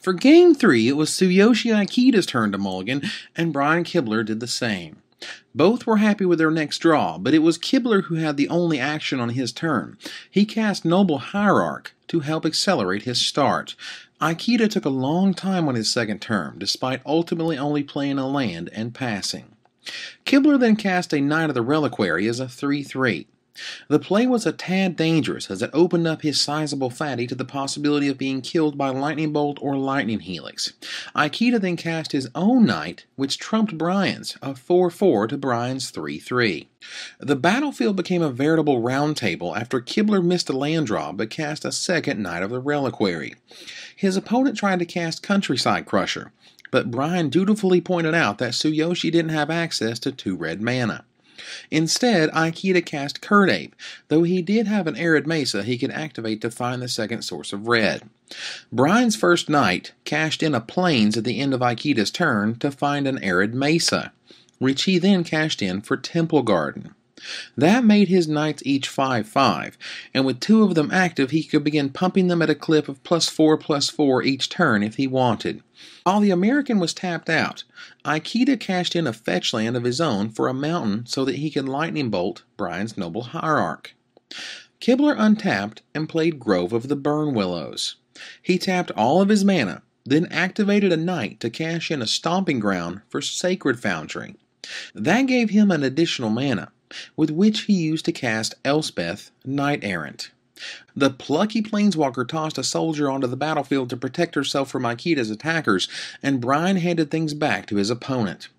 For Game 3, it was Tsuyoshi Ikeda's turn to mulligan, and Brian Kibler did the same. Both were happy with their next draw, but it was Kibler who had the only action on his turn. He cast Noble Hierarch to help accelerate his start. Ikeda took a long time on his second turn, despite ultimately only playing a land and passing. Kibler then cast a Knight of the Reliquary as a 3/3. The play was a tad dangerous as it opened up his sizable fatty to the possibility of being killed by Lightning Bolt or Lightning Helix. Ikeda then cast his own Knight, which trumped Brian's, a 4/4 to Brian's 3/3. The battlefield became a veritable round table after Kibler missed a land draw but cast a second Knight of the Reliquary. His opponent tried to cast Countryside Crusher, but Brian dutifully pointed out that Tsuyoshi didn't have access to 2 red mana. Instead, Ikeda cast Curd Ape, though he did have an Arid Mesa he could activate to find the second source of red. Brian's first Knight cashed in a Plains at the end of Ikeda's turn to find an Arid Mesa, which he then cashed in for Temple Garden. That made his Knights each 5/5, and with 2 of them active he could begin pumping them at a clip of +4/+4 each turn if he wanted. While the American was tapped out, Ikeda cashed in a fetch land of his own for a mountain so that he could Lightning Bolt Brian's Noble Hierarch. Kibler untapped and played Grove of the Burn Willows. He tapped all of his mana, then activated a Knight to cash in a Stomping Ground for Sacred Foundry. That gave him an additional mana, with which he used to cast Elspeth, Knight Errant. The plucky planeswalker tossed a soldier onto the battlefield to protect herself from Ikeda's attackers, and Brian handed things back to his opponent.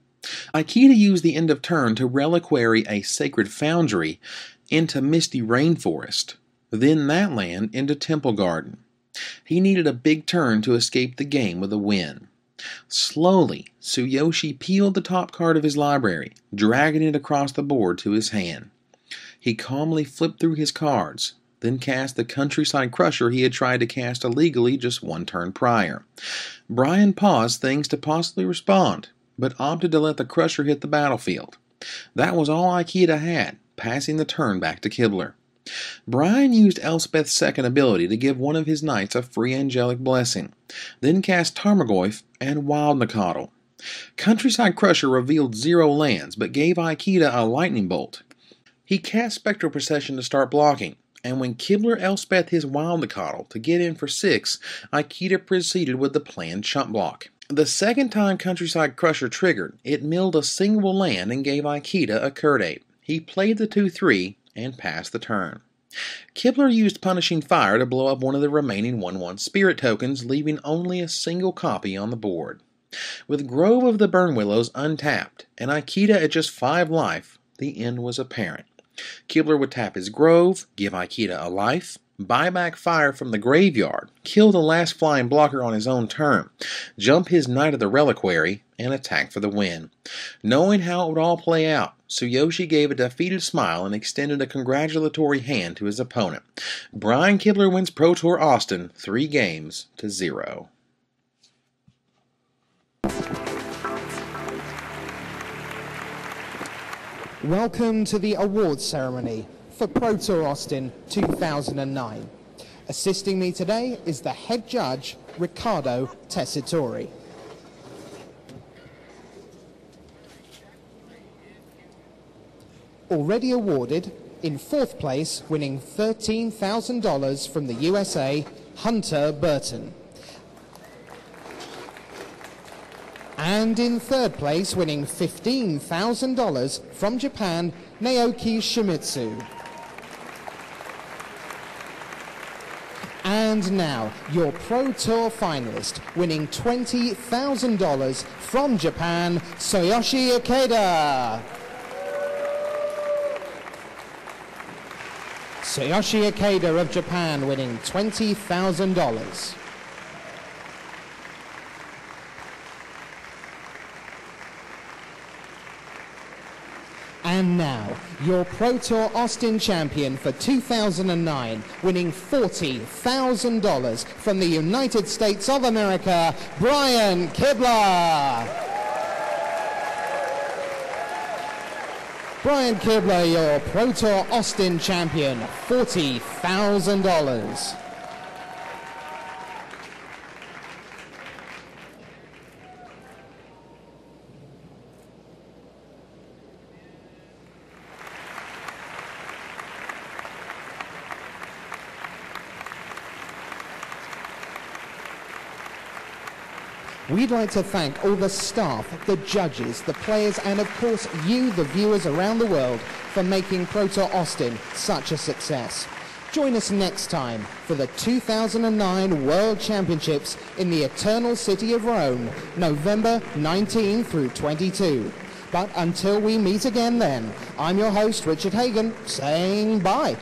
Ikeda used the end of turn to reliquary a Sacred Foundry into Misty Rainforest, then that land into Temple Garden. He needed a big turn to escape the game with a win. Slowly, Tsuyoshi peeled the top card of his library, dragging it across the board to his hand. He calmly flipped through his cards, then cast the Countryside Crusher he had tried to cast illegally just 1 turn prior. Brian paused things to possibly respond, but opted to let the Crusher hit the battlefield. That was all Ikeda had, passing the turn back to Kibler. Brian used Elspeth's second ability to give one of his Knights a free Angelic Blessing, then cast Tarmogoyf and Wild Nacatl. Countryside Crusher revealed 0 lands, but gave Ikeda a Lightning Bolt. He cast Spectral Procession to start blocking, and when Kibler Elspeth his Wild Nacatl to get in for 6, Ikeda proceeded with the planned chump block. The second time Countryside Crusher triggered, it milled a single land and gave Ikeda a Curd Ape. He played the 2/3 and passed the turn. Kibler used Punishing Fire to blow up one of the remaining 1/1 spirit tokens, leaving only a single copy on the board. With Grove of the Burn Willows untapped, and Ikeda at just 5 life, the end was apparent. Kibler would tap his Grove, give Ikeda a life, buy back fire from the graveyard, kill the last flying blocker on his own turn, jump his Knight of the Reliquary, and attack for the win. Knowing how it would all play out, Tsuyoshi gave a defeated smile and extended a congratulatory hand to his opponent. Brian Kibler wins Pro Tour Austin 3-0. Welcome to the awards ceremony for Pro Tour Austin 2009. Assisting me today is the head judge, Riccardo Tessitori. Already awarded, in 4th place, winning $13,000 from the USA, Hunter Burton. And in 3rd place, winning $15,000 from Japan, Naoki Shimizu. And now, your Pro Tour finalist, winning $20,000 from Japan, Tsuyoshi Ikeda. Tsuyoshi Ikeda of Japan winning $20,000. And now, your Pro Tour Austin champion for 2009, winning $40,000 from the United States of America, Brian Kibler. Brian Kibler, your Pro Tour Austin champion, $40,000. We'd like to thank all the staff, the judges, the players, and of course you, the viewers around the world, for making Pro Tour Austin such a success. Join us next time for the 2009 World Championships in the Eternal City of Rome, November 19 through 22. But until we meet again then, I'm your host, Richard Hagan, saying bye.